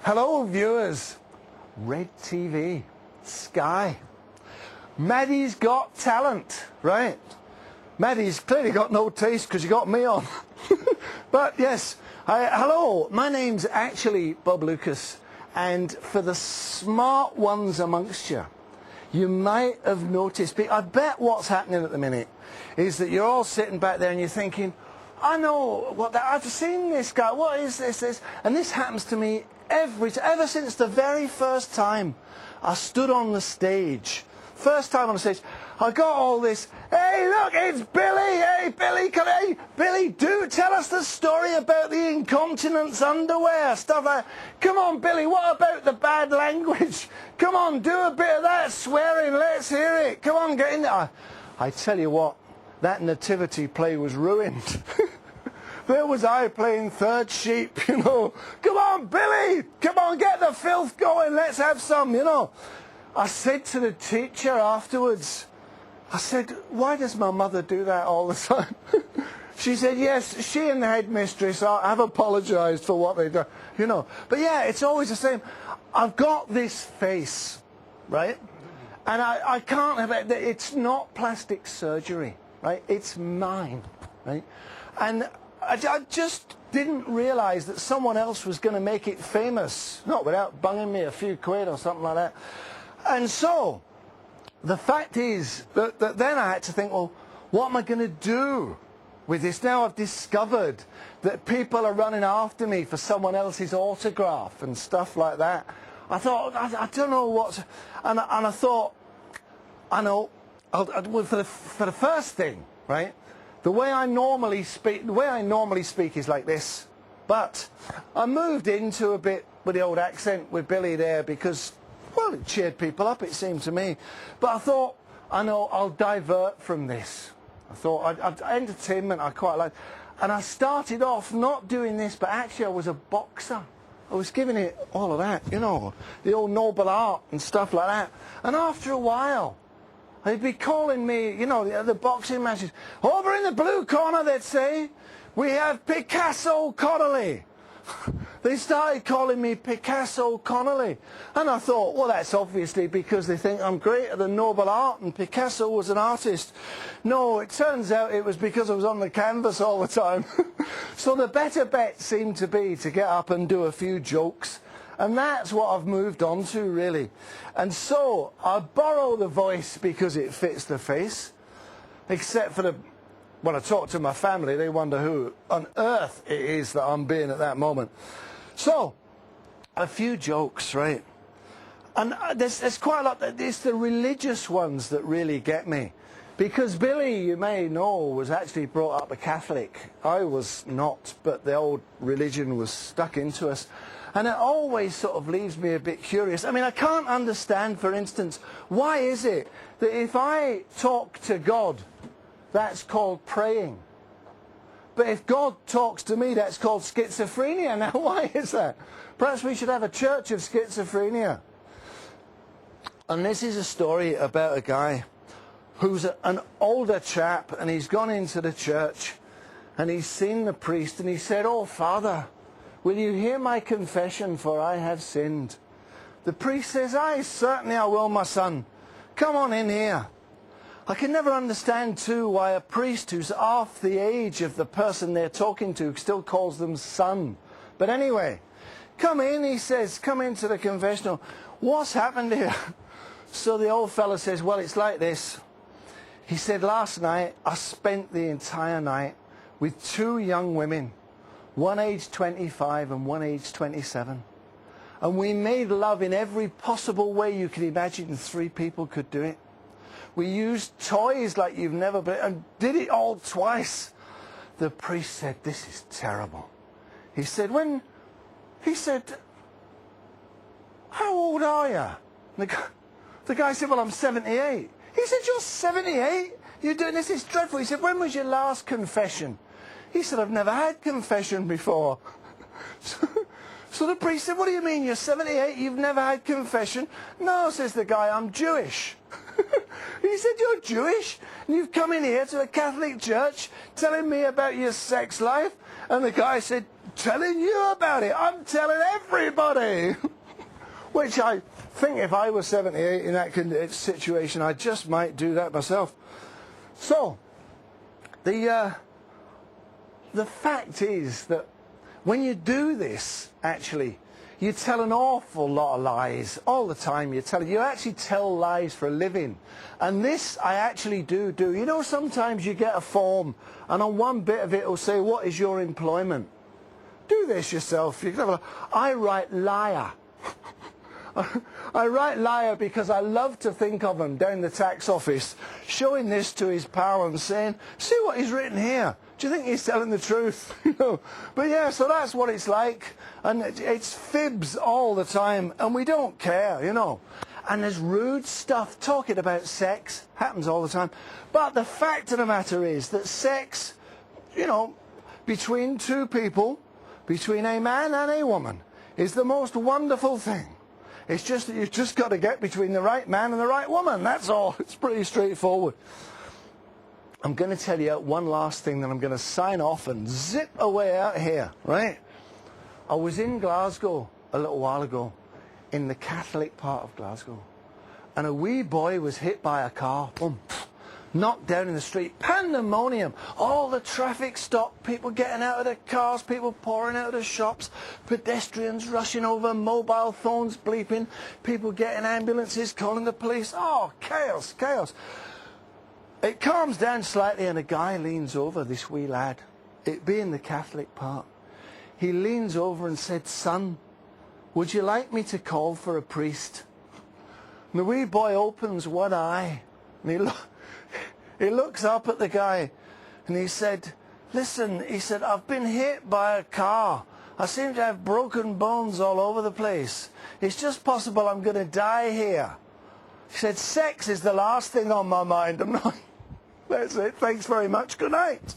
Hello viewers, Red TV, Sky, Maddie's Got Talent, right? Maddie's clearly got no taste because you got me on. But yes, hello, my name's actually Bob Lucas, and for the smart ones amongst you, you might have noticed, I bet what's happening at the minute is that you're all sitting back there and you're thinking, I know what that, I've seen this guy, what is this? And this happens to me ever since the very first time I stood on the stage. First time on the stage, I got all this, hey look, it's Billy, hey Billy, hey Billy, do tell us the story about the incontinence underwear, stuff like that. Come on Billy, what about the bad language? Come on, do a bit of that swearing, let's hear it. Come on, get in there. I tell you what, that nativity play was ruined. There was I playing third sheep, you know. Come on, Billy! Come on, get the filth going. Let's have some, you know. I said to the teacher afterwards, I said, why does my mother do that all the time? She said, yes, she and the headmistress have apologised for what they've done, you know. But yeah, it's always the same. I've got this face, right? And I can't have it. It's not plastic surgery, right? It's mine, right? And I just didn't realise that someone else was going to make it famous, not without bunging me a few quid or something like that. And so, the fact is that then I had to think, well, what am I going to do with this? Now I've discovered that people are running after me for someone else's autograph and stuff like that. I thought, I don't know what, and I thought, I know, well, for the first thing, right? The way I normally speak is like this, but I moved into a bit with the old accent with Billy there because, well, it cheered people up, it seemed to me. But I thought, I know, I'll divert from this. I thought, entertainment I quite like. And I started off not doing this, but actually I was a boxer. I was giving it all of that, you know, the old noble art and stuff like that. And after a while, they'd be calling me, you know, the boxing matches. Over in the blue corner, they'd say, we have Picasso Connolly. They started calling me Picasso Connolly. And I thought, well, that's obviously because they think I'm great at the noble art and Picasso was an artist. No, it turns out it was because I was on the canvas all the time. So the better bet seemed to be to get up and do a few jokes. And that's what I've moved on to, really. And so I borrow the voice because it fits the face, except for when I talk to my family, they wonder who on earth it is that I'm being at that moment. So, a few jokes, right? And there's quite a lot. It's the religious ones that really get me. Because Billy, you may know, was actually brought up a Catholic. I was not, but the old religion was stuck into us. And it always sort of leaves me a bit curious. I mean, I can't understand, for instance, why is it that if I talk to God, that's called praying? But if God talks to me, that's called schizophrenia. Now, why is that? Perhaps we should have a church of schizophrenia. And this is a story about a guy who's an older chap, and he's gone into the church, and he's seen the priest, and he said, "Oh, Father, will you hear my confession, for I have sinned?" The priest says, "Aye, certainly I will, my son. Come on in here." I can never understand, too, why a priest who's half the age of the person they're talking to still calls them son. But anyway, come in, he says, come into the confessional. What's happened here? So the old fella says, well, it's like this. He said, last night I spent the entire night with two young women, one aged 25 and one aged 27. And we made love in every possible way you could imagine 3 people could do it. We used toys like you've never been, and did it all twice. The priest said, this is terrible. He said, how old are you? The guy said, well, I'm 78. He said, you're 78? You're doing this? It's dreadful. He said, when was your last confession? He said, I've never had confession before. So the priest said, what do you mean, you're 78, you've never had confession? No, says the guy, I'm Jewish. He said, you're Jewish? And you've come in here to a Catholic church telling me about your sex life? And the guy said, telling you about it. I'm telling everybody. Which I think if I was 78 in that situation, I just might do that myself. So, the fact is that when you do this, actually, you tell an awful lot of lies all the time. You actually tell lies for a living. And this I actually do. You know, sometimes you get a form and on one bit of it will say, what is your employment? Do this yourself. I write liar. I write liar because I love to think of him down the tax office showing this to his pal and saying, see what he's written here. Do you think he's telling the truth? You know? But yeah, so that's what it's like. And it's fibs all the time. And we don't care, you know. And there's rude stuff talking about sex. Happens all the time. But the fact of the matter is that sex, you know, between two people, between a man and a woman, is the most wonderful thing. It's just that you've just got to get between the right man and the right woman. That's all. It's pretty straightforward. I'm going to tell you one last thing, then I'm going to sign off and zip away out here, right? I was in Glasgow a little while ago, in the Catholic part of Glasgow, and a wee boy was hit by a car, boom, knocked down in the street, pandemonium, all the traffic stopped, people getting out of their cars, people pouring out of the shops, pedestrians rushing over, mobile phones bleeping, people getting ambulances, calling the police, oh, chaos, chaos. It calms down slightly and a guy leans over, this wee lad, it being the Catholic part. He leans over and said, son, would you like me to call for a priest? And the wee boy opens one eye and he looks up at the guy and he said, listen, he said, I've been hit by a car. I seem to have broken bones all over the place. It's just possible I'm going to die here. He said, sex is the last thing on my mind. I'm not... That's it. Thanks very much. Good night.